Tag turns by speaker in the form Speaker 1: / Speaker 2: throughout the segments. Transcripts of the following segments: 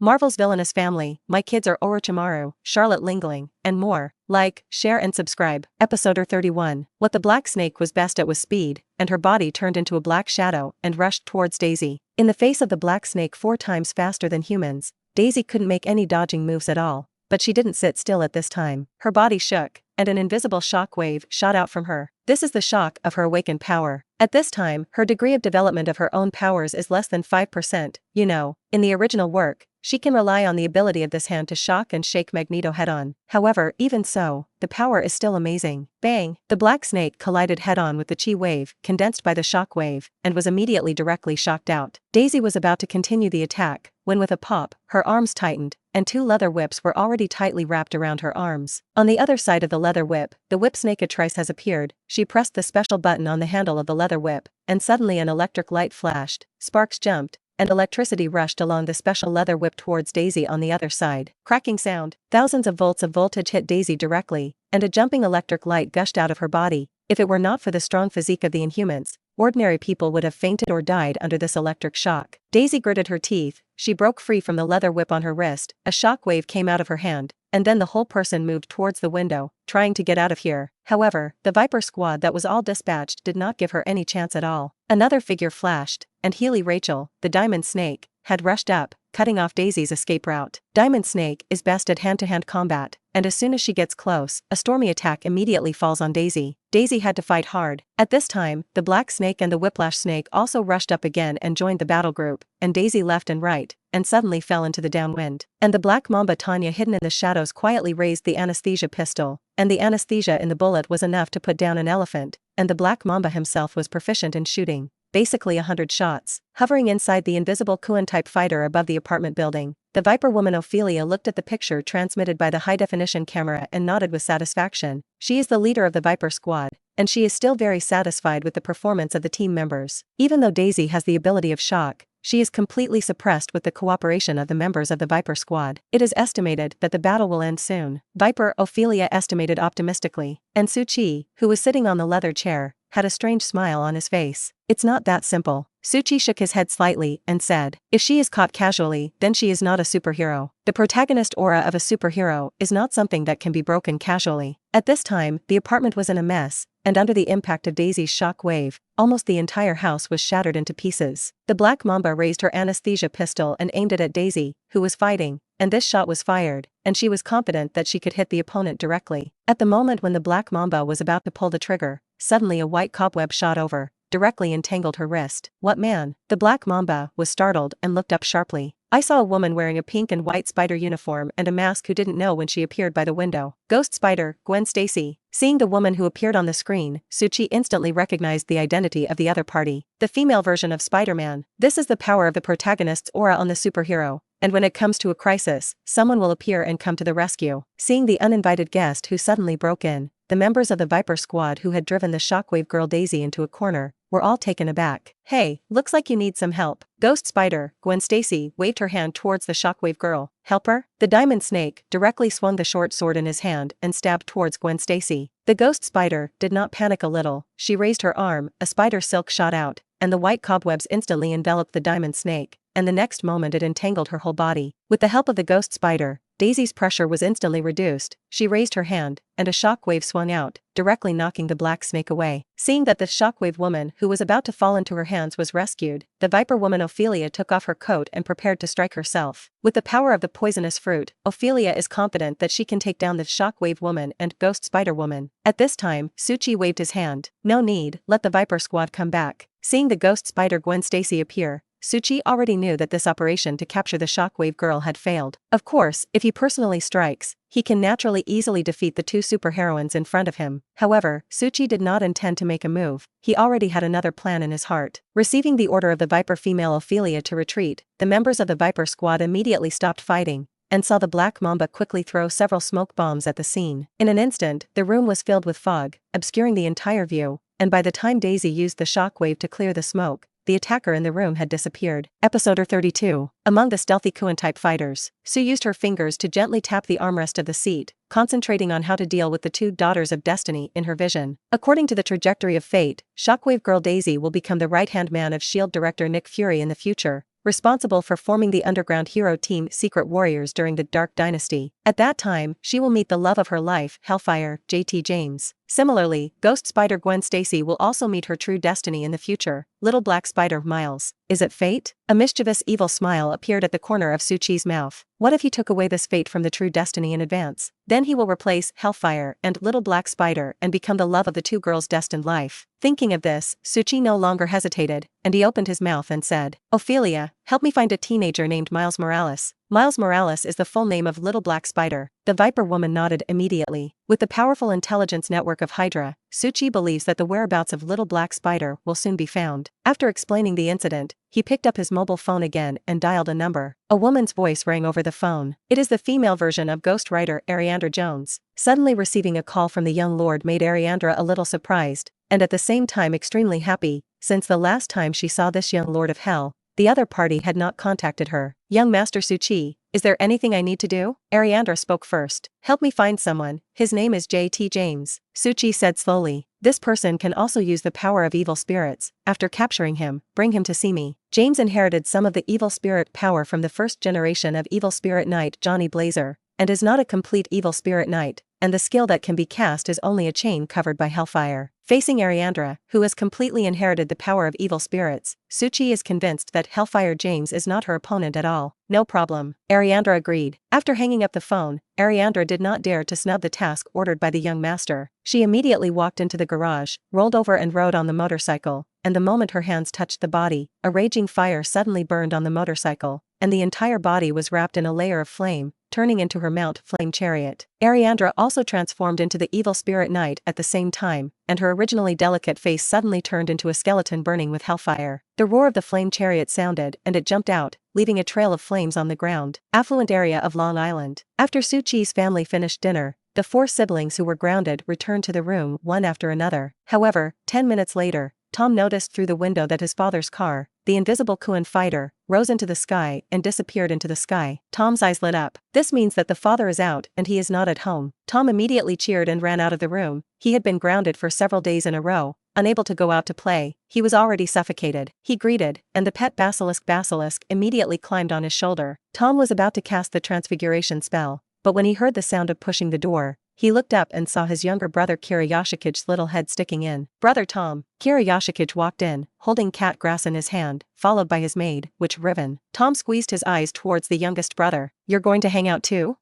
Speaker 1: Marvel's Villainous family, My Kids Are Orochimaru, Charlotte Lingling, and more. Like, share and subscribe. Episode 31. What the Black Snake was best at was speed, and her body turned into a black shadow and rushed towards Daisy. In the face of the Black Snake 4 times faster than humans, Daisy couldn't make any dodging moves at all. But she didn't sit still at this time. Her body shook, and an invisible shock wave shot out from her. This is the shock of her awakened power. At this time, her degree of development of her own powers is less than 5%. You know, in the original work, she can rely on the ability of this hand to shock and shake Magneto head-on. However, even so, the power is still amazing. Bang! The Black Snake collided head-on with the chi wave, condensed by the shock wave, and was immediately directly shocked out. Daisy was about to continue the attack, when with a pop, her arms tightened, and 2 leather whips were already tightly wrapped around her arms. On the other side of the leather whip, the whip snakeatrice has appeared. She pressed the special button on the handle of the leather whip, and suddenly an electric light flashed, sparks jumped, and electricity rushed along the special leather whip towards Daisy on the other side. Cracking sound, thousands of volts of voltage hit Daisy directly, and a jumping electric light gushed out of her body. If it were not for the strong physique of the Inhumans, ordinary people would have fainted or died under this electric shock. Daisy gritted her teeth, she broke free from the leather whip on her wrist, a shock wave came out of her hand, and then the whole person moved towards the window, trying to get out of here. However, the Viper squad that was all dispatched did not give her any chance at all. Another figure flashed, and Healy Rachel, the Diamond Snake, had rushed up, cutting off Daisy's escape route. Diamond Snake is best at hand-to-hand combat, and as soon as she gets close, a stormy attack immediately falls on Daisy. Daisy had to fight hard. At this time, the Black Snake and the Whiplash Snake also rushed up again and joined the battle group, and Daisy left and right, and suddenly fell into the downwind. And the Black Mamba Tanya hidden in the shadows quietly raised the anesthesia pistol, and the anesthesia in the bullet was enough to put down an elephant, and the Black Mamba himself was proficient in shooting. Basically 100 shots. Hovering inside the invisible Kuan-type fighter above the apartment building, the Viper woman Ophelia looked at the picture transmitted by the high-definition camera and nodded with satisfaction. She is the leader of the Viper squad, and she is still very satisfied with the performance of the team members. Even though Daisy has the ability of shock, she is completely suppressed with the cooperation of the members of the Viper squad. It is estimated that the battle will end soon. Viper Ophelia estimated optimistically, and Suchi, who was sitting on the leather chair, had a strange smile on his face. It's not that simple. Suchi shook his head slightly and said, if she is caught casually, then she is not a superhero. The protagonist aura of a superhero is not something that can be broken casually. At this time, the apartment was in a mess, and under the impact of Daisy's shock wave, almost the entire house was shattered into pieces. The Black Mamba raised her anesthesia pistol and aimed it at Daisy, who was fighting, and this shot was fired, and she was confident that she could hit the opponent directly. At the moment when the Black Mamba was about to pull the trigger, suddenly a white cobweb shot over, directly entangled her wrist. What man? The Black Mamba was startled and looked up sharply. I saw a woman wearing a pink and white spider uniform and a mask who didn't know when she appeared by the window. Ghost Spider, Gwen Stacy. Seeing the woman who appeared on the screen, Suchi instantly recognized the identity of the other party. The female version of Spider-Man. This is the power of the protagonist's aura on the superhero. And when it comes to a crisis, someone will appear and come to the rescue. Seeing the uninvited guest who suddenly broke in, the members of the Viper squad who had driven the Shockwave girl Daisy into a corner were all taken aback. Hey, looks like you need some help. Ghost Spider, Gwen Stacy, waved her hand towards the Shockwave girl. Help her? The Diamond Snake directly swung the short sword in his hand and stabbed towards Gwen Stacy. The Ghost Spider did not panic a little. She raised her arm, a spider silk shot out, and the white cobwebs instantly enveloped the Diamond Snake, and the next moment it entangled her whole body. With the help of the Ghost Spider, Daisy's pressure was instantly reduced. She raised her hand, and a shockwave swung out, directly knocking the Black Snake away. Seeing that the shockwave woman who was about to fall into her hands was rescued, the Viper woman Ophelia took off her coat and prepared to strike herself. With the power of the poisonous fruit, Ophelia is confident that she can take down the shockwave woman and Ghost Spider woman. At this time, Suchi waved his hand. No need, let the Viper squad come back. Seeing the Ghost Spider Gwen Stacy appear, Suchi already knew that this operation to capture the Shockwave girl had failed. Of course, if he personally strikes, he can naturally easily defeat the 2 superheroines in front of him. However, Suchi did not intend to make a move. He already had another plan in his heart. Receiving the order of the Viper female Ophelia to retreat, the members of the Viper squad immediately stopped fighting, and saw the Black Mamba quickly throw several smoke bombs at the scene. In an instant, the room was filled with fog, obscuring the entire view, and by the time Daisy used the shockwave to clear the smoke, the attacker in the room had disappeared. Episode 32. Among the stealthy Kuan-type fighters, Sue used her fingers to gently tap the armrest of the seat, concentrating on how to deal with the 2 daughters of destiny in her vision. According to the trajectory of fate, Shockwave Girl Daisy will become the right-hand man of S.H.I.E.L.D. director Nick Fury in the future, responsible for forming the underground hero team Secret Warriors during the Dark Dynasty. At that time, she will meet the love of her life, Hellfire, JT James. Similarly, Ghost Spider Gwen Stacy will also meet her true destiny in the future, Little Black Spider Miles. Is it fate? A mischievous evil smile appeared at the corner of Suchi's mouth. What if he took away this fate from the true destiny in advance? Then he will replace Hellfire and Little Black Spider and become the love of the two girls' destined life. Thinking of this, Suchi no longer hesitated, and he opened his mouth and said, Ophelia, help me find a teenager named Miles Morales. Miles Morales is the full name of Little Black Spider. The Viper woman nodded immediately. With the powerful intelligence network of Hydra, Suchi believes that the whereabouts of Little Black Spider will soon be found. After explaining the incident, he picked up his mobile phone again and dialed a number. A woman's voice rang over the phone. It is the female version of Ghost Rider Ariandra Jones. Suddenly receiving a call from the young lord made Ariandra a little surprised, and at the same time extremely happy, since the last time she saw this young lord of hell, the other party had not contacted her. Young Master Suchi, is there anything I need to do? Ariandra spoke first. Help me find someone, his name is JT James. Suchi said slowly. This person can also use the power of evil spirits. After capturing him, bring him to see me. James inherited some of the evil spirit power from the first generation of evil spirit knight Johnny Blazer, and is not a complete evil spirit knight, and the skill that can be cast is only a chain covered by hellfire. Facing Ariandra, who has completely inherited the power of evil spirits, Suchi is convinced that Hellfire James is not her opponent at all. No problem. Ariandra agreed. After hanging up the phone, Ariandra did not dare to snub the task ordered by the young master. She immediately walked into the garage, rolled over and rode on the motorcycle, and the moment her hands touched the body, a raging fire suddenly burned on the motorcycle, and the entire body was wrapped in a layer of flame, turning into her mount flame chariot. Ariandra also transformed into the evil spirit knight at the same time, and her originally delicate face suddenly turned into a skeleton burning with hellfire. The roar of the flame chariot sounded and it jumped out, leaving a trail of flames on the ground. Affluent area of Long Island. After Suchi's family finished dinner, the 4 siblings who were grounded returned to the room one after another. However, 10 minutes later, Tom noticed through the window that his father's car, the invisible Kuan fighter, rose into the sky and disappeared into the sky. Tom's eyes lit up. This means that the father is out and he is not at home. Tom immediately cheered and ran out of the room. He had been grounded for several days in a row, unable to go out to play. He was already suffocated. He greeted, and the pet basilisk immediately climbed on his shoulder. Tom was about to cast the transfiguration spell, but when he heard the sound of pushing the door, he looked up and saw his younger brother Kira Yoshikage's little head sticking in. Brother Tom. Kira Yoshikage walked in, holding cat grass in his hand, followed by his maid, Witch Riven. Tom squeezed his eyes towards the youngest brother. You're going to hang out too?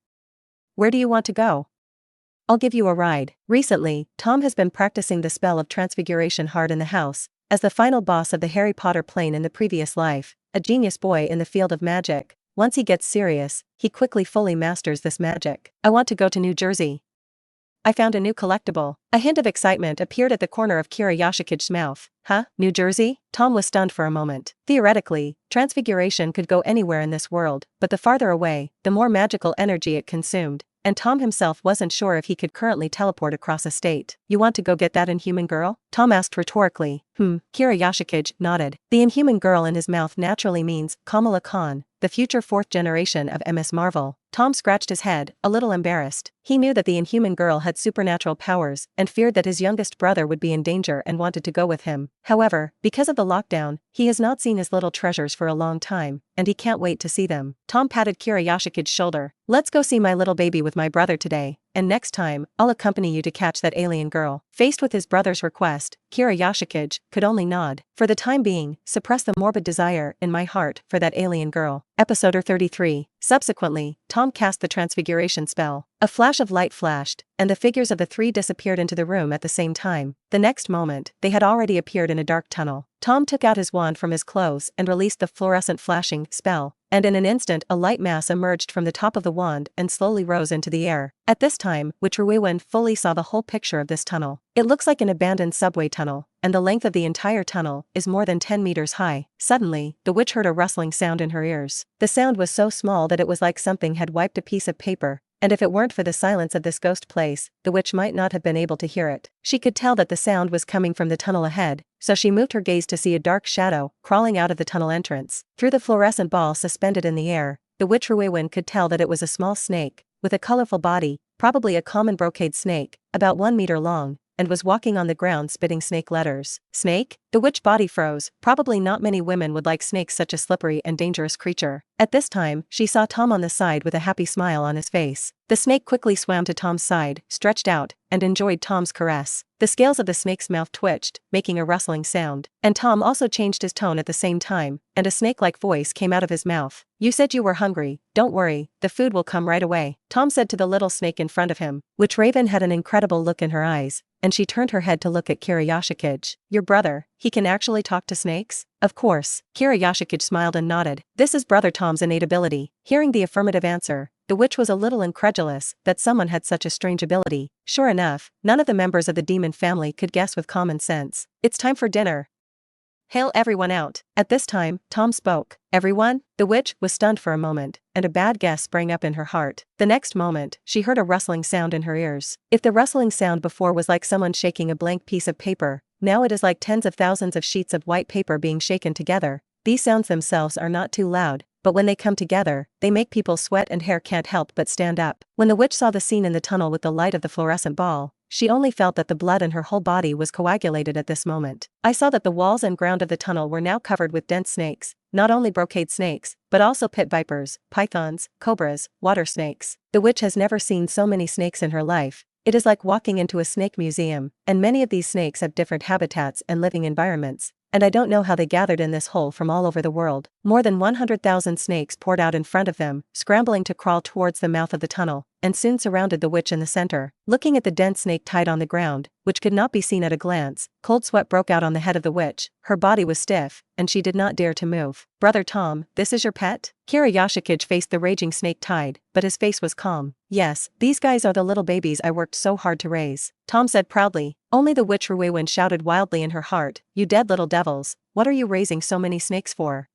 Speaker 1: Where do you want to go? I'll give you a ride. Recently, Tom has been practicing the spell of transfiguration hard in the house, as the final boss of the Harry Potter plane in the previous life, a genius boy in the field of magic. Once he gets serious, he quickly fully masters this magic. I want to go to New Jersey. I found a new collectible. A hint of excitement appeared at the corner of Kira Yoshikage's mouth. Huh? New Jersey? Tom was stunned for a moment. Theoretically, transfiguration could go anywhere in this world, but the farther away, the more magical energy it consumed, and Tom himself wasn't sure if he could currently teleport across a state. You want to go get that Inhuman girl? Tom asked rhetorically. Kira Yoshikage nodded. The Inhuman girl in his mouth naturally means Kamala Khan, the future 4th generation of Ms. Marvel. Tom scratched his head, a little embarrassed. He knew that the Inhuman girl had supernatural powers and feared that his youngest brother would be in danger and wanted to go with him. However, because of the lockdown, he has not seen his little treasures for a long time, and he can't wait to see them. Tom patted Kira Yoshikage's shoulder. Let's go see my little baby with my brother today, and next time, I'll accompany you to catch that alien girl. Faced with his brother's request, Kira Yoshikage could only nod. For the time being, suppress the morbid desire in my heart for that alien girl. Episode 33. Subsequently, Tom cast the transfiguration spell. A flash of light flashed, and the figures of the 3 disappeared into the room at the same time. The next moment, they had already appeared in a dark tunnel. Tom took out his wand from his clothes and released the fluorescent flashing spell, and in an instant a light mass emerged from the top of the wand and slowly rose into the air. At this time, Witch Ruiwen fully saw the whole picture of this tunnel. It looks like an abandoned subway tunnel, and the length of the entire tunnel is more than 10 meters high. Suddenly, the witch heard a rustling sound in her ears. The sound was so small that it was like something had wiped a piece of paper, and if it weren't for the silence of this ghost place, the witch might not have been able to hear it. She could tell that the sound was coming from the tunnel ahead, so she moved her gaze to see a dark shadow crawling out of the tunnel entrance. Through the fluorescent ball suspended in the air, the witch Ruiwen could tell that it was a small snake, with a colorful body, probably a common brocade snake, about 1 meter long, and was walking on the ground spitting snake letters. Snake? The witch body froze. Probably not many women would like snakes, such a slippery and dangerous creature. At this time, she saw Tom on the side with a happy smile on his face. The snake quickly swam to Tom's side, stretched out, and enjoyed Tom's caress. The scales of the snake's mouth twitched, making a rustling sound, and Tom also changed his tone at the same time, and a snake-like voice came out of his mouth. "You said you were hungry. Don't worry, the food will come right away," Tom said to the little snake in front of him. Witch Raven had an incredible look in her eyes, and she turned her head to look at Yoshikage. "Your brother, he can actually talk to snakes?" "Of course." Yoshikage smiled and nodded. This is Brother Tom's innate ability. Hearing the affirmative answer, the witch was a little incredulous that someone had such a strange ability. Sure enough, none of the members of the demon family could guess with common sense. "It's time for dinner. Hail everyone out." At this time, Tom spoke. "Everyone?" The witch was stunned for a moment, and a bad guess sprang up in her heart. The next moment, she heard a rustling sound in her ears. If the rustling sound before was like someone shaking a blank piece of paper, now it is like tens of thousands of sheets of white paper being shaken together. These sounds themselves are not too loud, but when they come together, they make people sweat and hair can't help but stand up. When the witch saw the scene in the tunnel with the light of the fluorescent ball, she only felt that the blood in her whole body was coagulated at this moment. I saw that the walls and ground of the tunnel were now covered with dense snakes, not only brocade snakes, but also pit vipers, pythons, cobras, water snakes. The witch has never seen so many snakes in her life. It is like walking into a snake museum, and many of these snakes have different habitats and living environments. And I don't know how they gathered in this hole from all over the world. More than 100,000 snakes poured out in front of them, scrambling to crawl towards the mouth of the tunnel, and soon surrounded the witch in the center. Looking at the dense snake tied on the ground, which could not be seen at a glance, cold sweat broke out on the head of the witch. Her body was stiff, and she did not dare to move. "Brother Tom, this is your pet?" Yoshikage faced the raging snake tide, but his face was calm. "Yes, these guys are the little babies I worked so hard to raise," Tom said proudly. Only the witch Ruiwen shouted wildly in her heart, "You dead little devils, what are you raising so many snakes for?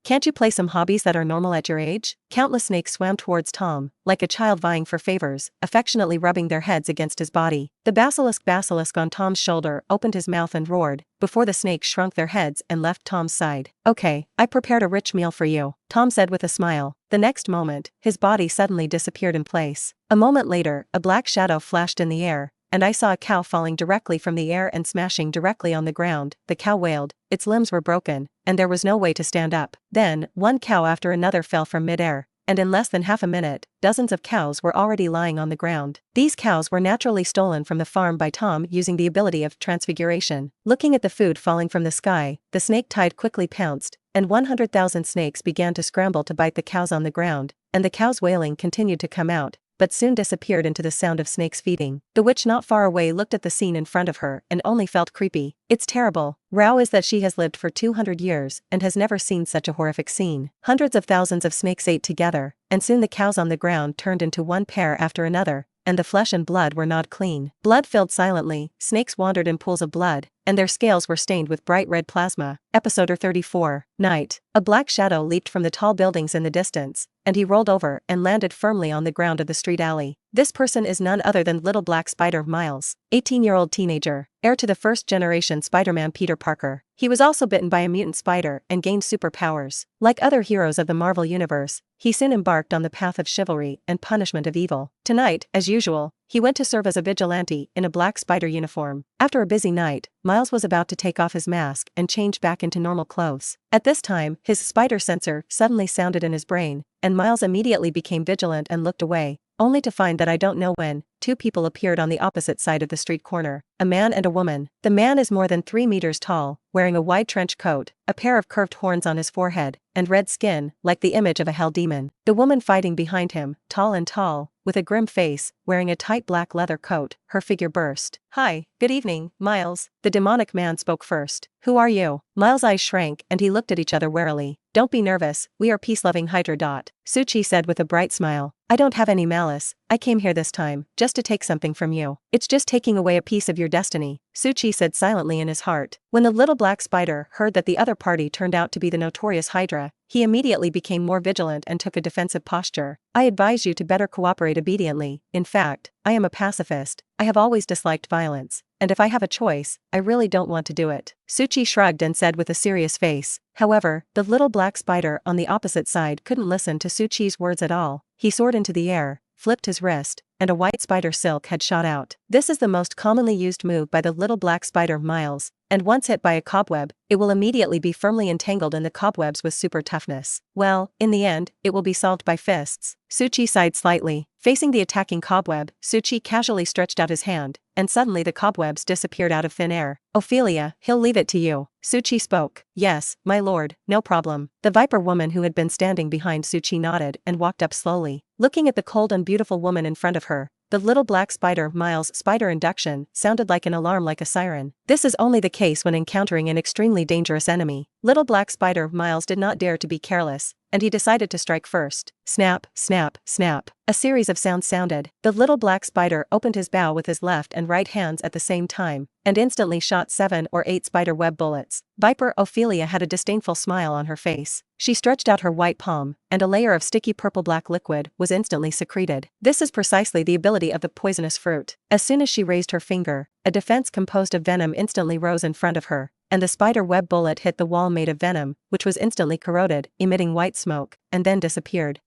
Speaker 1: Can't you play some hobbies that are normal at your age?" Countless snakes swam towards Tom, like a child vying for favors, affectionately rubbing their heads against his body. The basilisk on Tom's shoulder opened his mouth and roared, before the snakes shrunk their heads and left Tom's side. "Okay, I prepared a rich meal for you," Tom said with a smile. The next moment, his body suddenly disappeared in place. A moment later, a black shadow flashed in the air, and I saw a cow falling directly from the air and smashing directly on the ground. The cow wailed, its limbs were broken, and there was no way to stand up. Then, one cow after another fell from midair, and in less than half a minute, dozens of cows were already lying on the ground. These cows were naturally stolen from the farm by Tom using the ability of transfiguration. Looking at the food falling from the sky, the snake tide quickly pounced, and 100,000 snakes began to scramble to bite the cows on the ground, and the cows' wailing continued to come out, but soon disappeared into the sound of snakes feeding. The witch not far away looked at the scene in front of her and only felt creepy. It's terrible. Row is that she has lived for 200 years and has never seen such a horrific scene. Hundreds of thousands of snakes ate together, and soon the cows on the ground turned into one pair after another, and the flesh and blood were gnawed clean. Blood filled silently, snakes wandered in pools of blood, and their scales were stained with bright red plasma. Episode 34. Night. A black shadow leaped from the tall buildings in the distance, and he rolled over and landed firmly on the ground of the street alley. This person is none other than Little Black Spider Miles, 18-year-old teenager, heir to the first-generation Spider-Man Peter Parker. He was also bitten by a mutant spider and gained superpowers. Like other heroes of the Marvel Universe, he soon embarked on the path of chivalry and punishment of evil. Tonight, as usual, he went to serve as a vigilante in a black spider uniform. After a busy night, Miles was about to take off his mask and change back into normal clothes. At this time, his spider sensor suddenly sounded in his brain, and Miles immediately became vigilant and looked away, only to find that I don't know when, two people appeared on the opposite side of the street corner, a man and a woman. The man is more than 3 meters tall, wearing a wide trench coat, a pair of curved horns on his forehead, and red skin, like the image of a hell demon. The woman fighting behind him, tall, with a grim face, wearing a tight black leather coat, her figure burst. "Hi, good evening, Miles." The demonic man spoke first. "Who are you?" Miles' eyes shrank and he looked at each other warily. "Don't be nervous, we are peace-loving Hydra. Suchi said with a bright smile. "I don't have any malice, I came here this time, just to take something from you. It's just taking away a piece of your destiny," Suchi said silently in his heart. When the little black spider heard that the other party turned out to be the notorious Hydra, he immediately became more vigilant and took a defensive posture. "I advise you to better cooperate obediently. In fact, I am a pacifist. I have always disliked violence, and if I have a choice, I really don't want to do it." Suchi shrugged and said with a serious face. However, the little black spider on the opposite side couldn't listen to Suchi's words at all. He soared into the air, flipped his wrist, and a white spider silk had shot out. This is the most commonly used move by the little black spider Miles, and once hit by a cobweb, it will immediately be firmly entangled in the cobwebs with super toughness. Well, in the end, it will be solved by fists. Suchi sighed slightly. Facing the attacking cobweb, Suchi casually stretched out his hand, and suddenly the cobwebs disappeared out of thin air. Ophelia, he'll leave it to you. Suchi spoke. Yes, my lord, no problem. The viper woman who had been standing behind Suchi nodded and walked up slowly. Looking at the cold and beautiful woman in front of her, the little black spider Miles' spider induction sounded like an alarm like a siren. This is only the case when encountering an extremely dangerous enemy. Little black spider Miles did not dare to be careless, and he decided to strike first. Snap, snap, snap. A series of sounds sounded. The little black spider opened his bow with his left and right hands at the same time, and instantly shot 7 or 8 spider web bullets. Viper Ophelia had a disdainful smile on her face. She stretched out her white palm, and a layer of sticky purple-black liquid was instantly secreted. This is precisely the ability of the poisonous fruit. As soon as she raised her finger, a defense composed of venom instantly rose in front of her, and the spider web bullet hit the wall made of venom, which was instantly corroded, emitting white smoke, and then disappeared.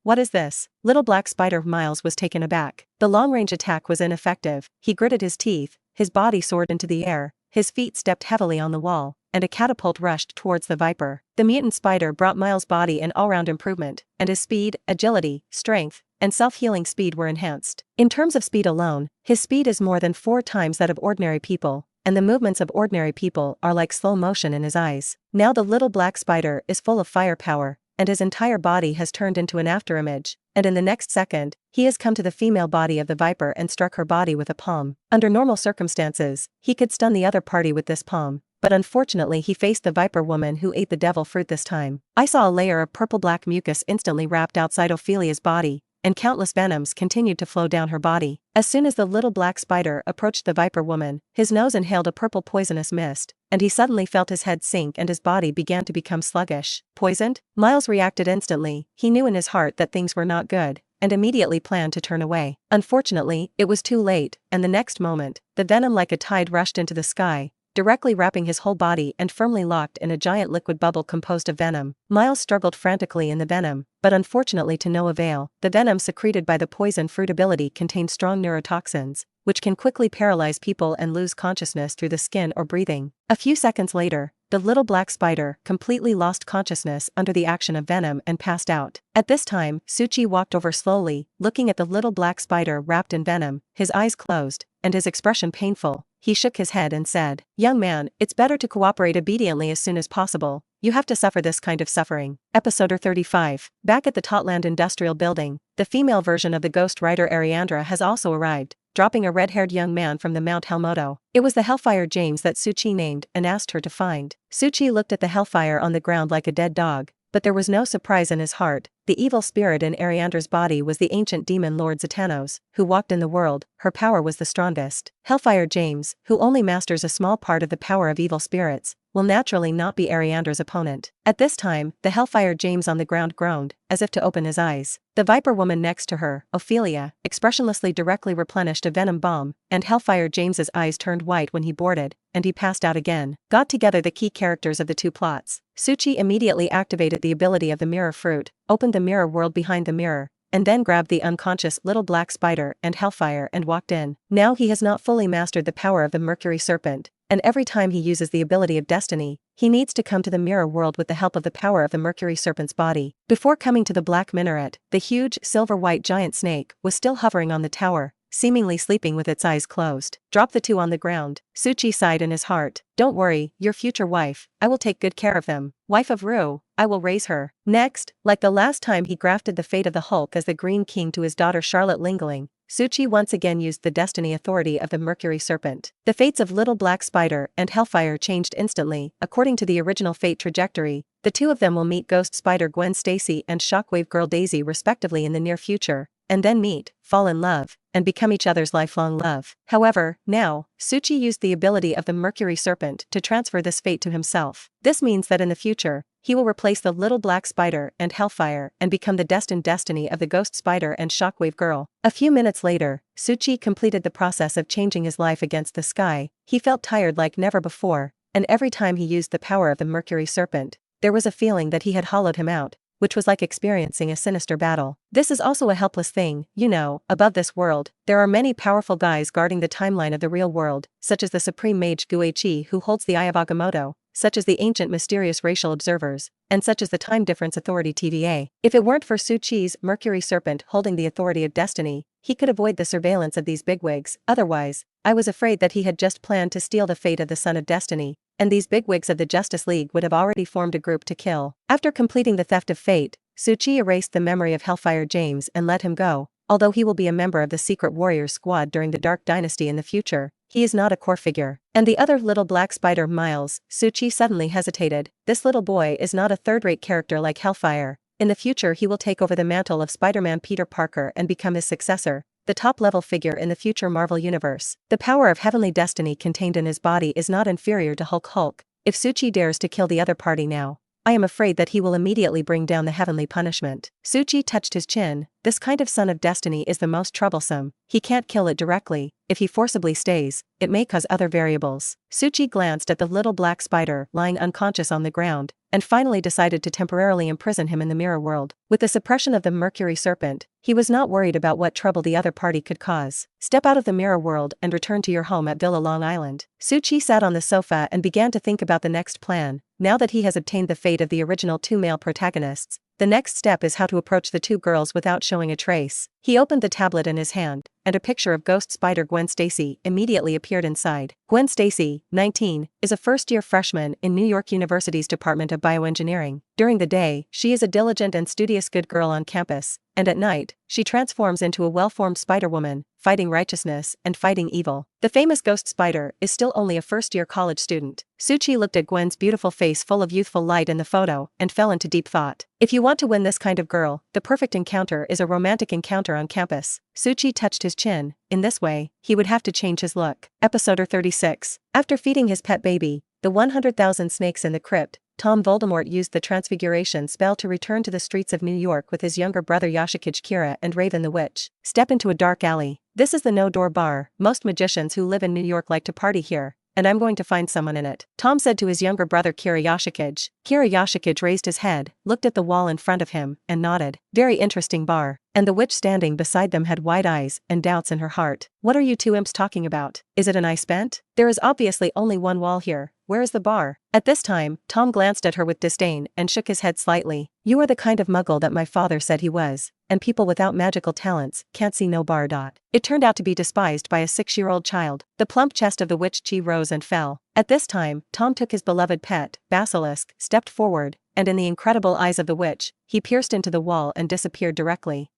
Speaker 1: What is this? Little black spider Miles was taken aback. The long-range attack was ineffective. He gritted his teeth, his body soared into the air, his feet stepped heavily on the wall, and a catapult rushed towards the viper. The mutant spider brought Miles' body an all-round improvement, and his speed, agility, strength, and self-healing speed were enhanced. In terms of speed alone, his speed is more than 4 times that of ordinary people, and the movements of ordinary people are like slow motion in his eyes. Now the little black spider is full of firepower, and his entire body has turned into an afterimage, and in the next second, he has come to the female body of the viper and struck her body with a palm. Under normal circumstances, he could stun the other party with this palm, but unfortunately he faced the viper woman who ate the devil fruit this time. I saw a layer of purple-black mucus instantly wrapped outside Ophelia's body, and countless venoms continued to flow down her body. As soon as the little black spider approached the viper woman, his nose inhaled a purple poisonous mist, and he suddenly felt his head sink and his body began to become sluggish. Poisoned? Miles reacted instantly. He knew in his heart that things were not good, and immediately planned to turn away. Unfortunately, it was too late, and the next moment, the venom like a tide rushed into the sky, directly wrapping his whole body and firmly locked in a giant liquid bubble composed of venom. Miles struggled frantically in the venom, but unfortunately to no avail. The venom secreted by the poison fruit ability contained strong neurotoxins, which can quickly paralyze people and lose consciousness through the skin or breathing. A few seconds later, the little black spider completely lost consciousness under the action of venom and passed out. At this time, Suchi walked over slowly, looking at the little black spider wrapped in venom, his eyes closed, and his expression painful. He shook his head and said, "Young man, it's better to cooperate obediently as soon as possible. You have to suffer this kind of suffering." Episode 35. Back at the Totland Industrial Building, the female version of the Ghost Rider Ariandra has also arrived, dropping a red-haired young man from the Mount Helmoto. It was the Hellfire James that Suchi named and asked her to find. Suchi looked at the Hellfire on the ground like a dead dog, but there was no surprise in his heart. The evil spirit in Ariandra's body was the ancient demon Lord Zatanos, who walked in the world. Her power was the strongest. Hellfire James, who only masters a small part of the power of evil spirits, will naturally not be Ariandra's opponent. At this time, the Hellfire James on the ground groaned, as if to open his eyes. The Viper woman next to her, Ophelia, expressionlessly directly replenished a venom bomb, and Hellfire James's eyes turned white when he boarded, and he passed out again. Got together the key characters of the two plots. Suchi immediately activated the ability of the mirror fruit, opened the mirror world behind the mirror, and then grabbed the unconscious little black spider and Hellfire and walked in. Now he has not fully mastered the power of the Mercury Serpent, and every time he uses the ability of destiny, he needs to come to the mirror world with the help of the power of the Mercury Serpent's body. Before coming to the Black Minaret, the huge silver-white giant snake was still hovering on the tower, seemingly sleeping with its eyes closed. Drop the two on the ground. Suchi sighed in his heart. Don't worry, your future wife, I will take good care of them. Wife of Ru, I will raise her. Next, like the last time he grafted the fate of the Hulk as the Green King to his daughter Charlotte Lingling, Suchi once again used the destiny authority of the Mercury Serpent. The fates of Little Black Spider and Hellfire changed instantly. According to the original fate trajectory, the two of them will meet Ghost Spider Gwen Stacy and Shockwave Girl Daisy respectively in the near future, and then meet, fall in love, and become each other's lifelong love. However, now, Suchi used the ability of the Mercury Serpent to transfer this fate to himself. This means that in the future, he will replace the Little Black Spider and Hellfire and become the destined destiny of the Ghost Spider and Shockwave Girl. A few minutes later, Suchi completed the process of changing his life against the sky. He felt tired like never before, and every time he used the power of the Mercury Serpent, there was a feeling that he had hollowed him out, which was like experiencing a sinister battle. This is also a helpless thing, you know, above this world, there are many powerful guys guarding the timeline of the real world, such as the supreme mage Guichi who holds the Eye of Agamotto, such as the ancient mysterious racial observers, and such as the time difference authority TVA. If it weren't for Suchi's Mercury Serpent holding the authority of destiny, he could avoid the surveillance of these bigwigs. Otherwise, I was afraid that he had just planned to steal the fate of the Son of Destiny, and these bigwigs of the Justice League would have already formed a group to kill. After completing the theft of fate, Suchi erased the memory of Hellfire James and let him go. Although he will be a member of the Secret Warriors squad during the Dark Dynasty in the future, he is not a core figure. And the other little black spider, Miles, Suchi suddenly hesitated. This little boy is not a third-rate character like Hellfire. In the future he will take over the mantle of Spider-Man Peter Parker and become his successor, the top-level figure in the future Marvel Universe. The power of heavenly destiny contained in his body is not inferior to Hulk. If Suchi dares to kill the other party now, I am afraid that he will immediately bring down the heavenly punishment. Suchi touched his chin. This kind of Son of Destiny is the most troublesome. He can't kill it directly. If he forcibly stays, it may cause other variables. Suchi glanced at the little black spider lying unconscious on the ground, and finally decided to temporarily imprison him in the mirror world. With the suppression of the Mercury Serpent, he was not worried about what trouble the other party could cause. Step out of the mirror world and return to your home at Villa Long Island. Suchi sat on the sofa and began to think about the next plan. Now that he has obtained the fate of the original two male protagonists, the next step is how to approach the two girls without showing a trace. He opened the tablet in his hand, and a picture of Ghost Spider Gwen Stacy immediately appeared inside. Gwen Stacy, 19, is a first-year freshman in New York University's Department of Bioengineering. During the day, she is a diligent and studious good girl on campus, and at night, she transforms into a well-formed Spider-Woman, fighting righteousness and fighting evil. The famous Ghost Spider is still only a first-year college student. Suchi looked at Gwen's beautiful face full of youthful light in the photo and fell into deep thought. If you want to win this kind of girl, the perfect encounter is a romantic encounter on campus. Suchi touched his chin. In this way, he would have to change his look. Episode 36. After feeding his pet baby, the 100,000 snakes in the crypt, Tom Voldemort used the transfiguration spell to return to the streets of New York with his younger brother Yoshikage Kira and Raven the Witch. Step into a dark alley. This is the no-door bar. Most magicians who live in New York like to party here, and I'm going to find someone in it, Tom said to his younger brother Kira Yoshikage. Kira Yoshikage raised his head, looked at the wall in front of him, and nodded. Very interesting bar. And the witch standing beside them had wide eyes and doubts in her heart. What are you two imps talking about? Is it an ice bent? There is obviously only one wall here. Where is the bar? At this time, Tom glanced at her with disdain and shook his head slightly. You are the kind of muggle that my father said he was, and people without magical talents can't see no bar. It turned out to be despised by a 6-year-old child. The plump chest of the witch Chi rose and fell. At this time, Tom took his beloved pet, Basilisk, stepped forward, and in the incredible eyes of the witch, he pierced into the wall and disappeared directly.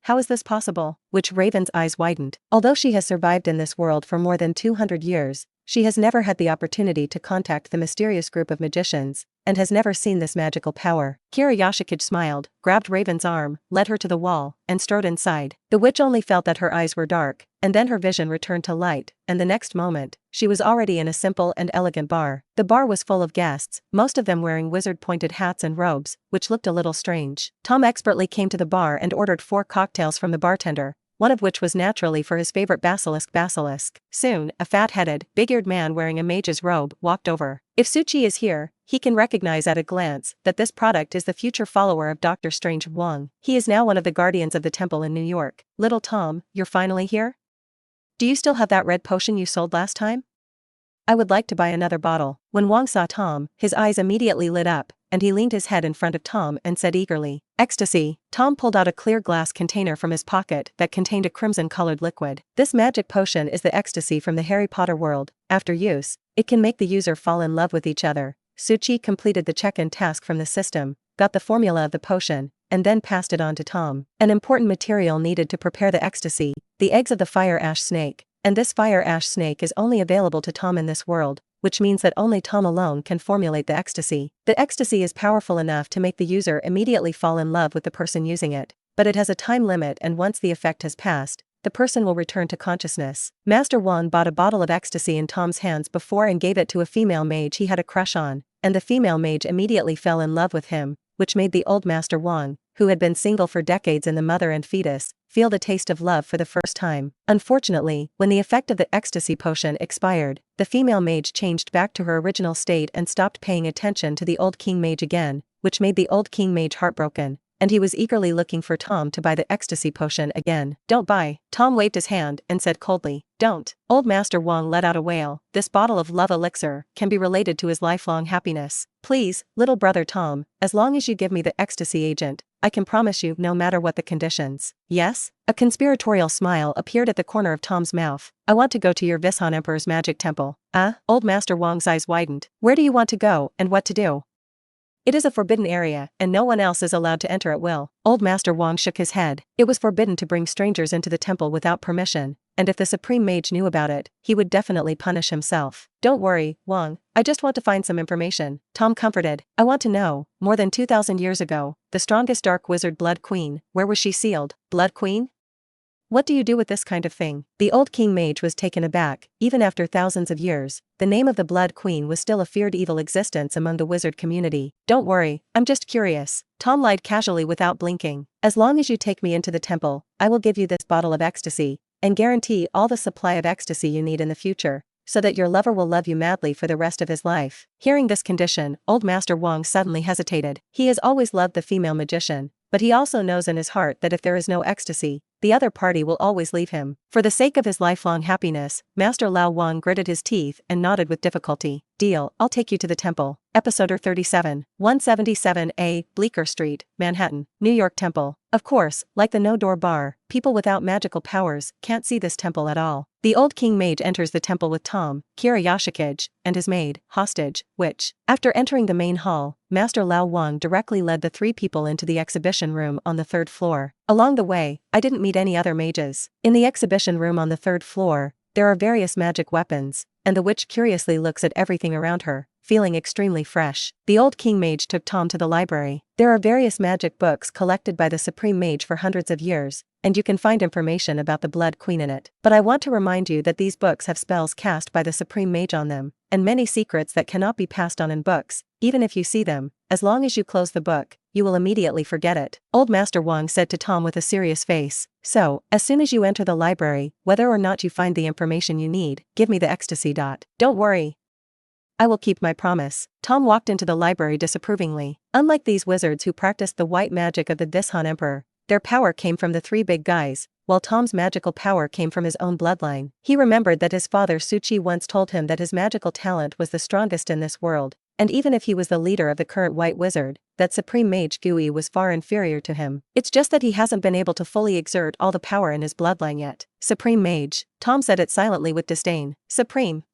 Speaker 1: How is this possible? Witch Raven's eyes widened. Although she has survived in this world for more than 200 years, she has never had the opportunity to contact the mysterious group of magicians, and has never seen this magical power. Kira Yoshikage smiled, grabbed Raven's arm, led her to the wall, and strode inside. The witch only felt that her eyes were dark, and then her vision returned to light, and the next moment, she was already in a simple and elegant bar. The bar was full of guests, most of them wearing wizard-pointed hats and robes, which looked a little strange. Tom expertly came to the bar and ordered 4 cocktails from the bartender, one of which was naturally for his favorite Basilisk. Soon, a fat-headed, big-eared man wearing a mage's robe walked over. If Suchi is here, he can recognize at a glance that this product is the future follower of Dr. Strange Wong. He is now one of the guardians of the temple in New York. Little Tom, you're finally here? Do you still have that red potion you sold last time? I would like to buy another bottle. When Wong saw Tom, his eyes immediately lit up, and he leaned his head in front of Tom and said eagerly, "Ecstasy." Tom pulled out a clear glass container from his pocket that contained a crimson-colored liquid. This magic potion is the ecstasy from the Harry Potter world. After use, it can make the user fall in love with each other. Suchi completed the check-in task from the system, got the formula of the potion, and then passed it on to Tom. An important material needed to prepare the ecstasy, the eggs of the fire ash snake, and this fire ash snake is only available to Tom in this world, which means that only Tom alone can formulate the ecstasy. The ecstasy is powerful enough to make the user immediately fall in love with the person using it, but it has a time limit, and once the effect has passed, the person will return to consciousness. Master Wong bought a bottle of ecstasy in Tom's hands before and gave it to a female mage he had a crush on, and the female mage immediately fell in love with him, which made the old Master Wong, who had been single for decades in the mother and fetus, feel the taste of love for the first time. Unfortunately, when the effect of the ecstasy potion expired, the female mage changed back to her original state and stopped paying attention to the old king mage again, which made the old king mage heartbroken, and he was eagerly looking for Tom to buy the ecstasy potion again. "Don't buy." Tom waved his hand and said coldly. "Don't." Old Master Wong let out a wail. "This bottle of love elixir can be related to his lifelong happiness. Please, little brother Tom, as long as you give me the ecstasy agent, I can promise you no matter what the conditions." "Yes?" A conspiratorial smile appeared at the corner of Tom's mouth. "I want to go to your Vishan Emperor's magic temple." Old Master Wong's eyes widened. "Where do you want to go and what to do?" "It is a forbidden area, and no one else is allowed to enter at will." Old Master Wong shook his head. It was forbidden to bring strangers into the temple without permission, and if the Supreme Mage knew about it, he would definitely punish himself. "Don't worry, Wong, I just want to find some information," Tom comforted. "I want to know, more than 2,000 years ago, the strongest dark wizard Blood Queen, where was she sealed?" "Blood Queen? What do you do with this kind of thing?" The old king mage was taken aback. Even after thousands of years, the name of the Blood Queen was still a feared evil existence among the wizard community. "Don't worry, I'm just curious." Tom lied casually without blinking. "As long as you take me into the temple, I will give you this bottle of ecstasy, and guarantee all the supply of ecstasy you need in the future, so that your lover will love you madly for the rest of his life." Hearing this condition, Old Master Wong suddenly hesitated. He has always loved the female magician, but he also knows in his heart that if there is no ecstasy, the other party will always leave him. For the sake of his lifelong happiness, Master Lao Wang gritted his teeth and nodded with difficulty. "Deal, I'll take you to the temple." Episode 37, 177A, Bleecker Street, Manhattan, New York Temple. Of course, like the no-door bar, people without magical powers can't see this temple at all. The old king mage enters the temple with Tom, Kira Yoshikage, and his maid, Hostage, which, after entering the main hall, Master Lao Wang directly led the three people into the exhibition room on the 3rd floor. Along the way, I didn't meet any other mages. In the exhibition room on the 3rd floor, there are various magic weapons, and the witch curiously looks at everything around her, feeling extremely fresh. The old king mage took Tom to the library. There are various magic books collected by the Supreme Mage for hundreds of years, and you can find information about the Blood Queen in it. But I want to remind you that these books have spells cast by the Supreme Mage on them, and many secrets that cannot be passed on in books. Even if you see them, as long as you close the book, you will immediately forget it. Old Master Wang said to Tom with a serious face. "So, as soon as you enter the library, whether or not you find the information you need, give me the ecstasy. Don't worry. I will keep my promise." Tom walked into the library disapprovingly. Unlike these wizards who practiced the white magic of the Vishan Emperor, their power came from the three big guys, while Tom's magical power came from his own bloodline. He remembered that his father Suchi once told him that his magical talent was the strongest in this world, and even if he was the leader of the current white wizard, that Supreme Mage Gui was far inferior to him. It's just that he hasn't been able to fully exert all the power in his bloodline yet. "Supreme Mage." Tom said it silently with disdain. "Supreme?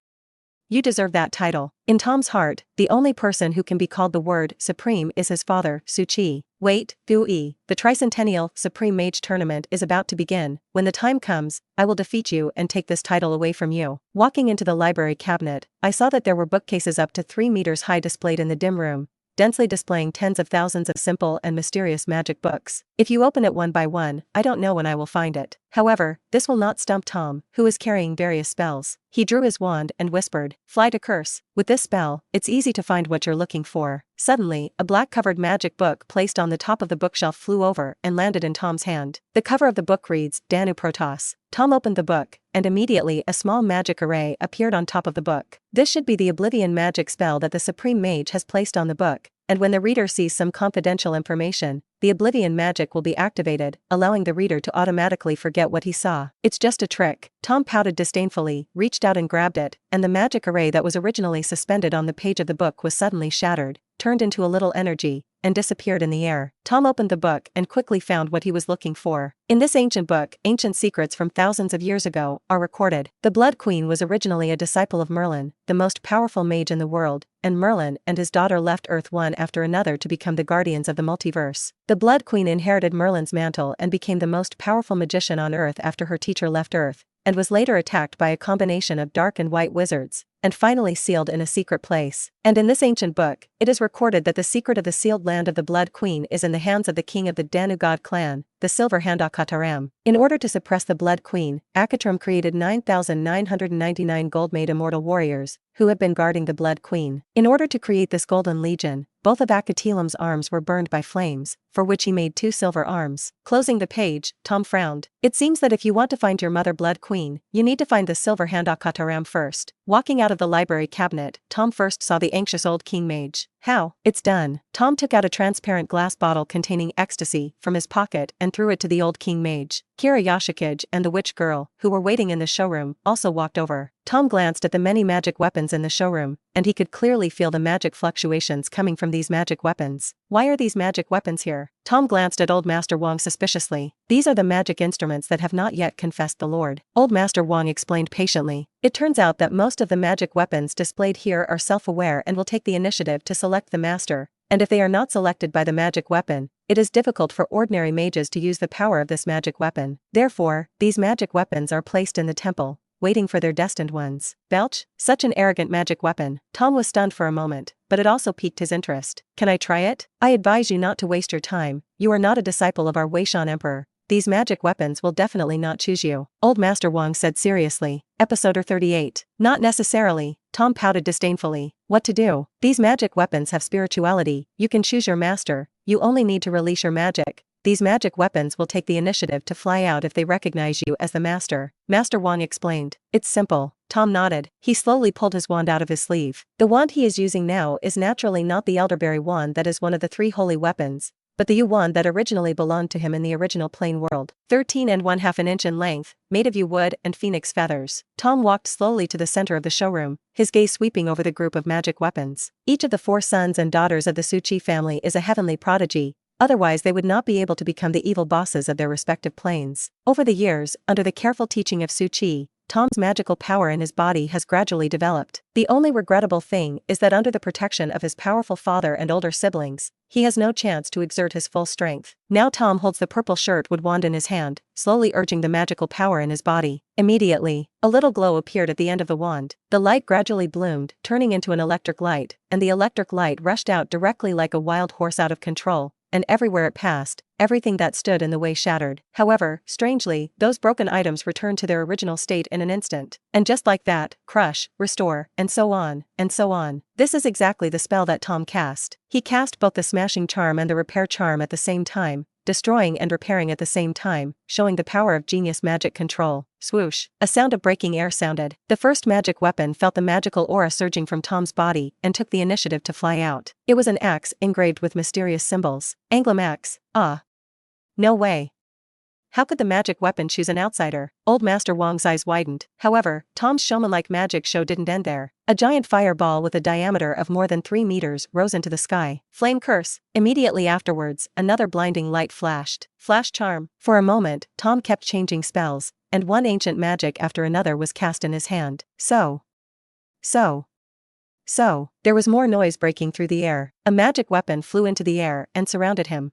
Speaker 1: You deserve that title." In Tom's heart, the only person who can be called the word supreme is his father, Suchi. "Wait, Gui, the tricentennial Supreme Mage tournament is about to begin. When the time comes, I will defeat you and take this title away from you." Walking into the library cabinet, I saw that there were bookcases up to 3 meters high displayed in the dim room, densely displaying tens of thousands of simple and mysterious magic books. If you open it one by one, I don't know when I will find it. However, this will not stump Tom, who is carrying various spells. He drew his wand and whispered, "Fly to curse." With this spell, it's easy to find what you're looking for. Suddenly, a black-covered magic book placed on the top of the bookshelf flew over and landed in Tom's hand. The cover of the book reads, Danu Protoss. Tom opened the book, and immediately a small magic array appeared on top of the book. This should be the Oblivion magic spell that the Supreme Mage has placed on the book, and when the reader sees some confidential information, the Oblivion magic will be activated, allowing the reader to automatically forget what he saw. "It's just a trick." Tom pouted disdainfully, reached out and grabbed it, and the magic array that was originally suspended on the page of the book was suddenly shattered, turned into a little energy, and disappeared in the air. Tom opened the book and quickly found what he was looking for. In this ancient book, ancient secrets from thousands of years ago are recorded. The Blood Queen was originally a disciple of Merlin, the most powerful mage in the world, and Merlin and his daughter left Earth one after another to become the guardians of the multiverse. The Blood Queen inherited Merlin's mantle and became the most powerful magician on Earth after her teacher left Earth, and was later attacked by a combination of dark and white wizards, and finally sealed in a secret place. And in this ancient book, it is recorded that the secret of the sealed land of the Blood Queen is in the hands of the king of the Danu God clan, the Silver Hand Akataram. In order to suppress the Blood Queen, Akatram created 9,999 gold-made immortal warriors, who have been guarding the Blood Queen. In order to create this Golden Legion, both of Akatilam's arms were burned by flames, for which he made 2 silver arms. Closing the page, Tom frowned. "It seems that if you want to find your mother Blood Queen, you need to find the Silver Hand Akataram first." Walking out of the library cabinet, Tom first saw the anxious old king mage. How? It's done. Tom took out a transparent glass bottle containing ecstasy from his pocket and threw it to the old king mage. Kira Yoshikage and the witch girl, who were waiting in the showroom, also walked over. Tom glanced at the many magic weapons in the showroom, and he could clearly feel the magic fluctuations coming from these magic weapons. Why are these magic weapons here? Tom glanced at Old Master Wong suspiciously. These are the magic instruments that have not yet confessed the Lord. Old Master Wong explained patiently. It turns out that most of the magic weapons displayed here are self-aware and will take the initiative to select the master, and if they are not selected by the magic weapon, it is difficult for ordinary mages to use the power of this magic weapon. Therefore, these magic weapons are placed in the temple, waiting for their destined ones. Belch? Such an arrogant magic weapon. Tom was stunned for a moment, but it also piqued his interest. Can I try it? I advise you not to waste your time. You are not a disciple of our Weishan Emperor. These magic weapons will definitely not choose you, Old Master Wong said seriously. Episode 38. Not necessarily, Tom pouted disdainfully. What to do? These magic weapons have spirituality. You can choose your master. You only need to release your magic. These magic weapons will take the initiative to fly out if they recognize you as the master. Master Wong explained. It's simple. Tom nodded. He slowly pulled his wand out of his sleeve. The wand he is using now is naturally not the elderberry wand that is one of the 3 holy weapons, but the yew wand that originally belonged to him in the original plane world. 13½ inch in length, made of yew wood and phoenix feathers. Tom walked slowly to the center of the showroom, his gaze sweeping over the group of magic weapons. Each of the 4 sons and daughters of the Suchi family is a heavenly prodigy, otherwise they would not be able to become the evil bosses of their respective planes. Over the years, under the careful teaching of Suchi, Tom's magical power in his body has gradually developed. The only regrettable thing is that under the protection of his powerful father and older siblings, he has no chance to exert his full strength. Now Tom holds the purple shirtwood wand in his hand, slowly urging the magical power in his body. Immediately, a little glow appeared at the end of the wand. The light gradually bloomed, turning into an electric light, and the electric light rushed out directly like a wild horse out of control, and everywhere it passed, everything that stood in the way shattered. However, strangely, those broken items returned to their original state in an instant. And just like that, crush, restore, and so on, and so on. This is exactly the spell that Tom cast. He cast both the smashing charm and the repair charm at the same time, destroying and repairing at the same time, showing the power of genius magic control. Swoosh. A sound of breaking air sounded. The first magic weapon felt the magical aura surging from Tom's body and took the initiative to fly out. It was an axe engraved with mysterious symbols. Anglam axe. Ah. No way. How could the magic weapon choose an outsider? Old Master Wong's eyes widened. However, Tom's showman-like magic show didn't end there. A giant fireball with a diameter of more than 3 meters rose into the sky. Flame curse. Immediately afterwards, another blinding light flashed. Flash charm. For a moment, Tom kept changing spells, and one ancient magic after another was cast in his hand. So, there was more noise breaking through the air. A magic weapon flew into the air and surrounded him.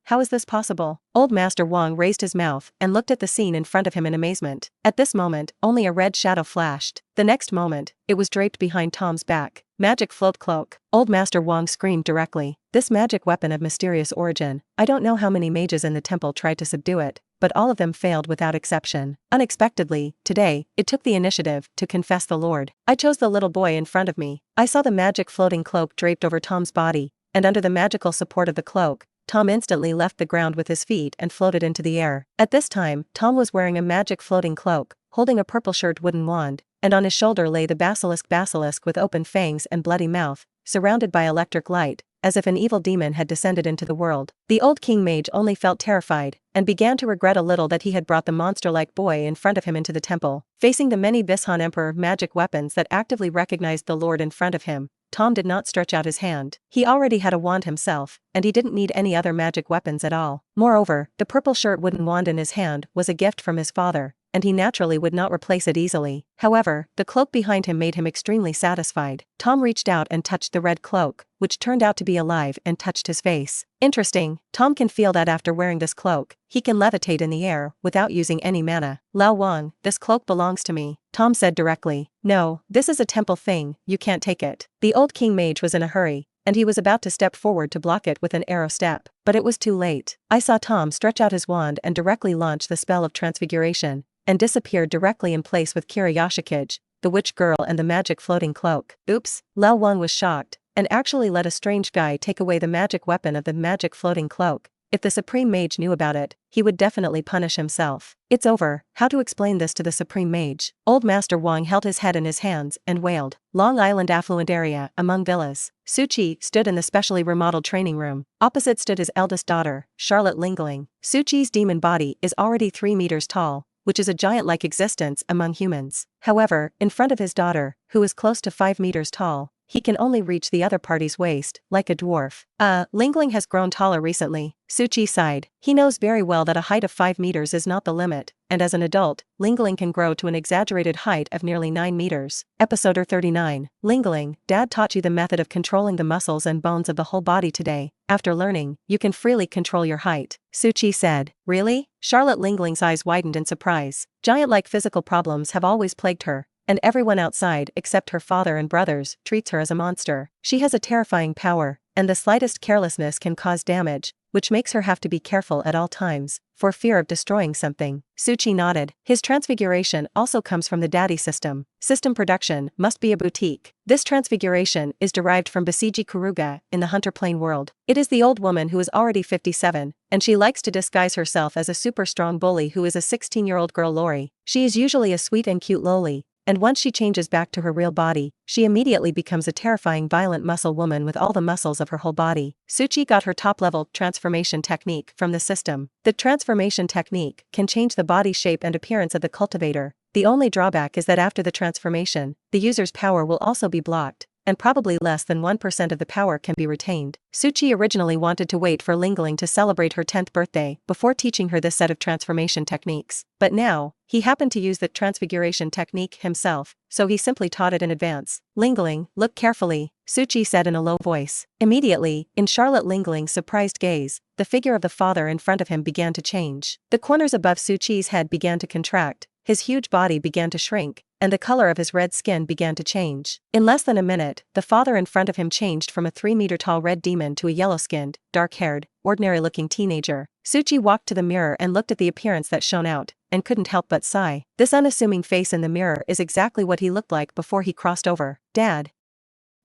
Speaker 1: How is this possible? Old Master Wong raised his mouth and looked at the scene in front of him in amazement. At this moment, only a red shadow flashed. The next moment, it was draped behind Tom's back. Magic float cloak. Old Master Wong screamed directly. This magic weapon of mysterious origin, I don't know how many mages in the temple tried to subdue it, but all of them failed without exception. Unexpectedly, today, it took the initiative to confess the Lord. I chose the little boy in front of me. I saw the magic floating cloak draped over Tom's body, and under the magical support of the cloak, Tom instantly left the ground with his feet and floated into the air. At this time, Tom was wearing a magic floating cloak, holding a purple shirt wooden wand, and on his shoulder lay the basilisk with open fangs and bloody mouth, surrounded by electric light, as if an evil demon had descended into the world. The old king mage only felt terrified, and began to regret a little that he had brought the monster-like boy in front of him into the temple. Facing the many Bishan Emperor magic weapons that actively recognized the Lord in front of him, Tom did not stretch out his hand. He already had a wand himself, and he didn't need any other magic weapons at all. Moreover, the purple shirt wooden wand in his hand was a gift from his father, and he naturally would not replace it easily. However, the cloak behind him made him extremely satisfied. Tom reached out and touched the red cloak, which turned out to be alive and touched his face. Interesting, Tom can feel that after wearing this cloak, he can levitate in the air without using any mana. Lao Wang, this cloak belongs to me, Tom said directly. No, this is a temple thing, you can't take it. The old king mage was in a hurry, and he was about to step forward to block it with an arrow step, but it was too late. I saw Tom stretch out his wand and directly launch the spell of transfiguration, and disappeared directly in place with Kira Yoshikage, the witch girl and the magic floating cloak. Oops, Lao Wang was shocked, and actually let a strange guy take away the magic weapon of the magic floating cloak, If the Supreme Mage knew about it, he would definitely punish himself. It's over. How to explain this to the Supreme Mage? Old Master Wang held his head in his hands and wailed. Long Island affluent area, among villas. Suchi stood in the specially remodeled training room. Opposite stood his eldest daughter, Charlotte Lingling. Suchi's demon body is already 3 meters tall, which is a giant-like existence among humans. However, in front of his daughter, who is close to 5 meters tall, he can only reach the other party's waist, like a dwarf. Lingling has grown taller recently. Suchi sighed. He knows very well that a height of 5 meters is not the limit, and as an adult, Lingling can grow to an exaggerated height of nearly 9 meters. Episode 39. Lingling, Dad taught you the method of controlling the muscles and bones of the whole body today. After learning, you can freely control your height. Suchi said. Really? Charlotte Lingling's eyes widened in surprise. Giant-like physical problems have always plagued her, and everyone outside except her father and brothers treats her as a monster. She has a terrifying power, and the slightest carelessness can cause damage, which makes her have to be careful at all times, for fear of destroying something. Suchi nodded. His transfiguration also comes from the daddy system. System production must be a boutique. This transfiguration is derived from Basiji Kuruga in the Hunter Plane world. It is the old woman who is already 57, and she likes to disguise herself as a super strong bully who is a 16-year-old girl Lori. She is usually a sweet and cute loli, and once she changes back to her real body, she immediately becomes a terrifying violent muscle woman with all the muscles of her whole body. Suchi got her top-level transformation technique from the system. The transformation technique can change the body shape and appearance of the cultivator. The only drawback is that after the transformation, the user's power will also be blocked, and probably less than 1% of the power can be retained. Suchi originally wanted to wait for Lingling to celebrate her 10th birthday before teaching her this set of transformation techniques. But now, he happened to use the transfiguration technique himself, so he simply taught it in advance. Lingling, look carefully, Suchi said in a low voice. Immediately, in Charlotte Lingling's surprised gaze, the figure of the father in front of him began to change. The corners above Suchi's head began to contract, his huge body began to shrink, and the color of his red skin began to change. In less than a minute, the father in front of him changed from a 3-meter-tall red demon to a yellow-skinned, dark-haired, ordinary-looking teenager. Suchi walked to the mirror and looked at the appearance that shone out, and couldn't help but sigh. This unassuming face in the mirror is exactly what he looked like before he crossed over. Dad,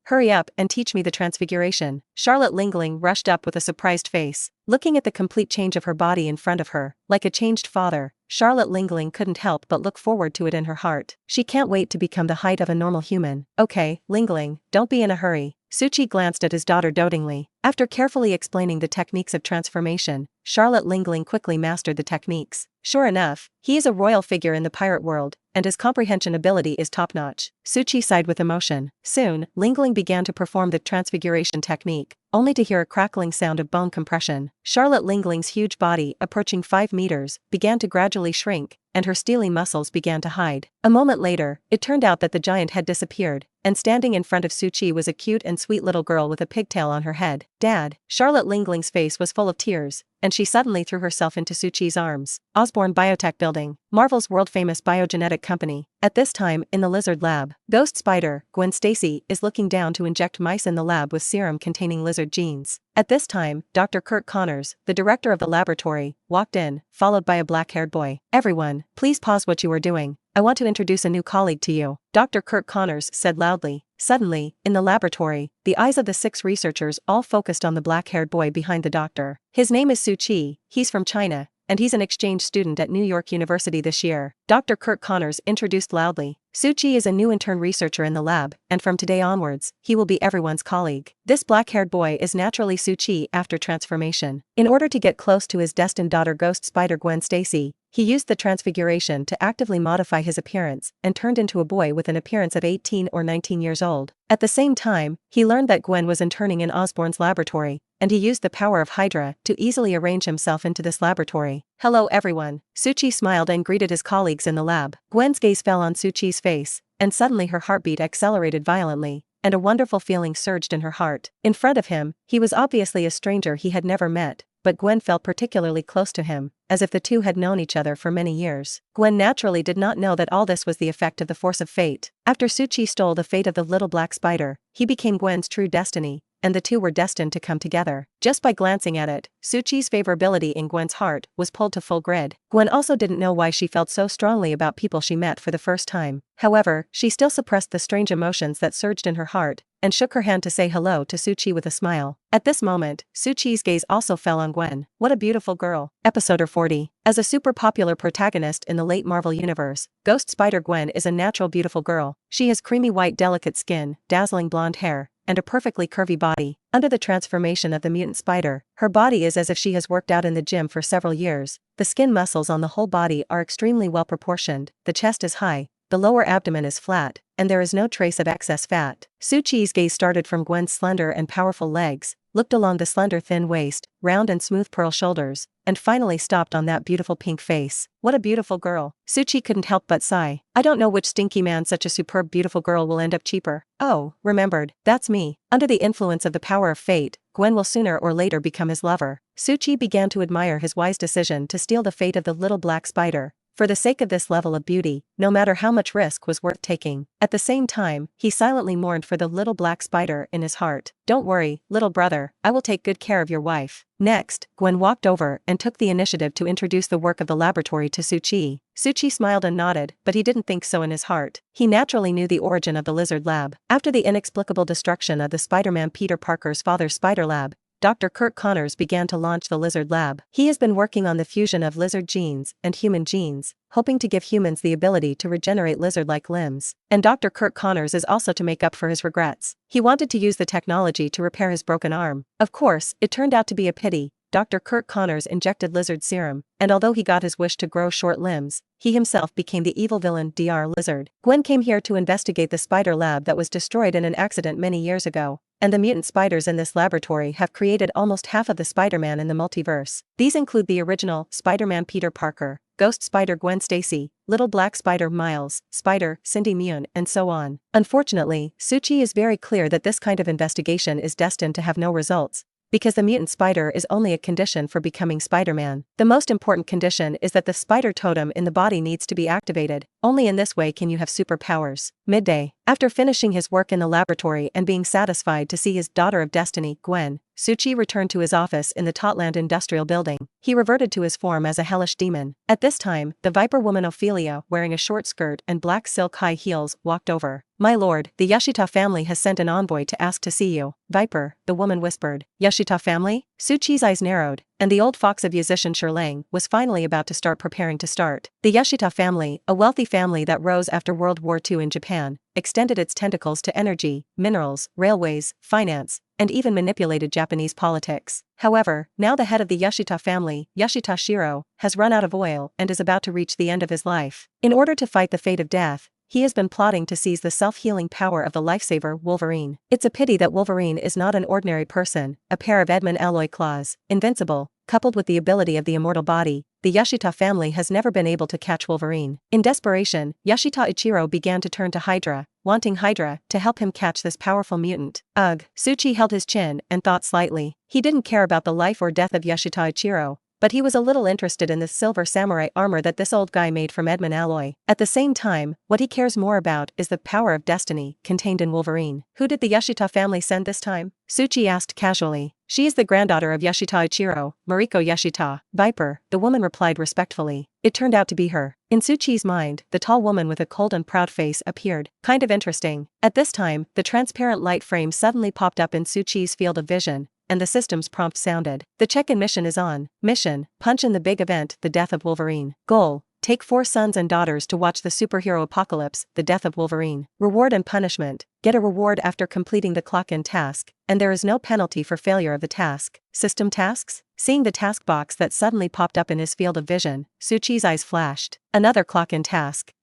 Speaker 1: hurry up and teach me the transfiguration. Charlotte Lingling rushed up with a surprised face. Looking at the complete change of her body in front of her, like a changed father, Charlotte Lingling couldn't help but look forward to it in her heart. She can't wait to become the height of a normal human. Okay, Lingling, don't be in a hurry. Suchi glanced at his daughter dotingly. After carefully explaining the techniques of transformation, Charlotte Lingling quickly mastered the techniques. Sure enough, he is a royal figure in the pirate world, and his comprehension ability is top-notch. Suchi sighed with emotion. Soon, Lingling began to perform the transfiguration technique, only to hear a crackling sound of bone compression. Charlotte Lingling's huge body, approaching 5 meters, began to gradually shrink, and her steely muscles began to hide. A moment later, it turned out that the giant had disappeared, and standing in front of Suchi was a cute and sweet little girl with a pigtail on her head. Dad, Charlotte Lingling's face was full of tears, and she suddenly threw herself into Suchi's arms. Osborne Biotech Building, Marvel's world-famous biogenetic company. At this time, in the lizard lab, Ghost Spider, Gwen Stacy, is looking down to inject mice in the lab with serum containing lizard genes. At this time, Dr. Kurt Connors, the director of the laboratory, walked in, followed by a black-haired boy. Everyone, please pause what you are doing. I want to introduce a new colleague to you, Dr. Kurt Connors said loudly. Suddenly, in the laboratory, the eyes of the 6 researchers all focused on the black-haired boy behind the doctor. His name is Suchi, he's from China, and he's an exchange student at New York University this year. Dr. Kurt Connors introduced loudly. Suchi is a new intern researcher in the lab, and from today onwards, he will be everyone's colleague. This black-haired boy is naturally Suchi after transformation. In order to get close to his destined daughter Ghost Spider Gwen Stacy, he used the transfiguration to actively modify his appearance and turned into a boy with an appearance of 18 or 19 years old. At the same time, he learned that Gwen was interning in Osborne's laboratory, and he used the power of Hydra to easily arrange himself into this laboratory. Hello everyone. Suchi smiled and greeted his colleagues in the lab. Gwen's gaze fell on Suchi's face, and suddenly her heartbeat accelerated violently, and a wonderful feeling surged in her heart. In front of him, he was obviously a stranger he had never met, but Gwen felt particularly close to him, as if the two had known each other for many years. Gwen naturally did not know that all this was the effect of the force of fate. After Suchi stole the fate of the little black spider, he became Gwen's true destiny, and the two were destined to come together. Just by glancing at it, Suchi's favorability in Gwen's heart was pulled to full grid. Gwen also didn't know why she felt so strongly about people she met for the first time. However, she still suppressed the strange emotions that surged in her heart, and shook her hand to say hello to Suchi with a smile. At this moment, Suchi's gaze also fell on Gwen. What a beautiful girl. Episode 40. As a super popular protagonist in the late Marvel universe, Ghost Spider-Gwen is a natural beautiful girl. She has creamy white delicate skin, dazzling blonde hair, and a perfectly curvy body. Under the transformation of the mutant spider, her body is as if she has worked out in the gym for several years. The skin muscles on the whole body are extremely well proportioned, the chest is high, the lower abdomen is flat, and there is no trace of excess fat. Suchi's gaze started from Gwen's slender and powerful legs, looked along the slender thin waist, round and smooth pearl shoulders, and finally stopped on that beautiful pink face. What a beautiful girl. Suchi couldn't help but sigh. I don't know which stinky man such a superb beautiful girl will end up cheaper. Oh, remembered, that's me. Under the influence of the power of fate, Gwen will sooner or later become his lover. Suchi began to admire his wise decision to steal the fate of the little black spider. For the sake of this level of beauty, no matter how much risk was worth taking. At the same time, he silently mourned for the little black spider in his heart. Don't worry, little brother, I will take good care of your wife. Next, Gwen walked over and took the initiative to introduce the work of the laboratory to Suchi. Suchi smiled and nodded, but he didn't think so in his heart. He naturally knew the origin of the lizard lab. After the inexplicable destruction of the Spider-Man Peter Parker's father's spider lab, Dr. Kurt Connors began to launch the lizard lab. He has been working on the fusion of lizard genes and human genes, hoping to give humans the ability to regenerate lizard-like limbs. And Dr. Kurt Connors is also to make up for his regrets. He wanted to use the technology to repair his broken arm. Of course, it turned out to be a pity. Dr. Kurt Connors injected lizard serum, and although he got his wish to grow short limbs, he himself became the evil villain Dr. Lizard. Gwen came here to investigate the spider lab that was destroyed in an accident many years ago, and the mutant spiders in this laboratory have created almost half of the Spider-Man in the multiverse. These include the original Spider-Man Peter Parker, Ghost Spider Gwen Stacy, Little Black Spider Miles, Spider Cindy Mune, and so on. Unfortunately, Suchi is very clear that this kind of investigation is destined to have no results, because the mutant spider is only a condition for becoming Spider-Man. The most important condition is that the spider totem in the body needs to be activated. Only in this way can you have superpowers. Midday. After finishing his work in the laboratory and being satisfied to see his daughter of destiny, Gwen, Suchi returned to his office in the Totland Industrial Building. He reverted to his form as a hellish demon. At this time, the Viper woman Ophelia, wearing a short skirt and black silk high heels, walked over. My lord, the Yoshikage family has sent an envoy to ask to see you. Viper, the woman whispered. Yoshikage family? Suchi's eyes narrowed, and the old fox of Yuzishin Shirlang was finally about to start preparing to start. The Yoshikage family, a wealthy family that rose after World War II in Japan, extended its tentacles to energy, minerals, railways, finance, and even manipulated Japanese politics. However, now the head of the Yoshikage family, Yoshikage Shiro, has run out of oil and is about to reach the end of his life. In order to fight the fate of death, he has been plotting to seize the self-healing power of the lifesaver Wolverine. It's a pity that Wolverine is not an ordinary person, a pair of Edmund alloy claws, invincible, coupled with the ability of the immortal body. The Yoshikage family has never been able to catch Wolverine. In desperation, Yoshikage Ichiro began to turn to Hydra, wanting Hydra to help him catch this powerful mutant. Ugh. Suchi held his chin and thought slightly. He didn't care about the life or death of Yoshikage Ichiro, but he was a little interested in this silver samurai armor that this old guy made from Edmund alloy. At the same time, what he cares more about is the power of destiny contained in Wolverine. Who did the Yoshikage family send this time? Suchi asked casually. She is the granddaughter of Yoshikage Ichiro, Mariko Yoshikage. Viper, the woman replied respectfully. It turned out to be her. In Suchi's mind, the tall woman with a cold and proud face appeared. Kind of interesting. At this time, the transparent light frame suddenly popped up in Suchi's field of vision, and the system's prompt sounded. The check-in mission is on. Mission, punch in the big event, the death of Wolverine. Goal, take 4 sons and daughters to watch the superhero apocalypse, the death of Wolverine. Reward and punishment, get a reward after completing the clock-in task, and there is no penalty for failure of the task. System tasks? Seeing the task box that suddenly popped up in his field of vision, Suchi's eyes flashed. Another clock-in task.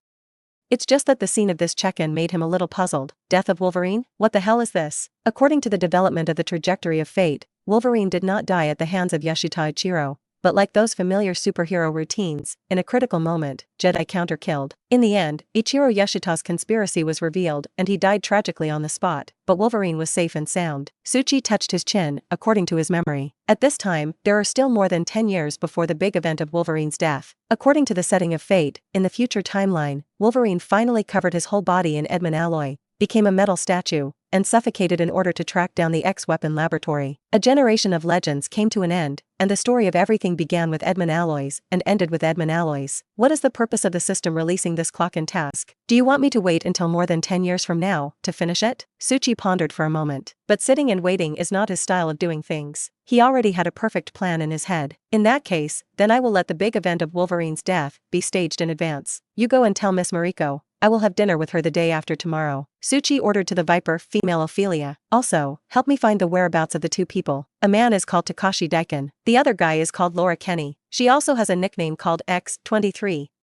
Speaker 1: It's just that the scene of this check-in made him a little puzzled. Death of Wolverine? What the hell is this? According to the development of the trajectory of fate, Wolverine did not die at the hands of Yoshikage Ichiro, but like those familiar superhero routines, in a critical moment, Jedi counter-killed. In the end, Ichiro Yoshita's conspiracy was revealed and he died tragically on the spot, but Wolverine was safe and sound. Suchi touched his chin, according to his memory. At this time, there are still more than 10 years before the big event of Wolverine's death. According to the setting of fate, in the future timeline, Wolverine finally covered his whole body in Edmund alloy, became a metal statue, and suffocated in order to track down the X-weapon laboratory. A generation of legends came to an end, and the story of everything began with Edmund Alloys and ended with Edmund Alloys. What is the purpose of the system releasing this clock and task? Do you want me to wait until more than 10 years from now to finish it? Tsuchi pondered for a moment. But sitting and waiting is not his style of doing things. He already had a perfect plan in his head. In that case, then I will let the big event of Wolverine's death be staged in advance. You go and tell Miss Mariko. I will have dinner with her the day after tomorrow. Tsuchi ordered to the Viper female Ophelia. Also, help me find the whereabouts of the two people. A man is called Takashi Daikin. The other guy is called Laura Kenny. She also has a nickname called X23.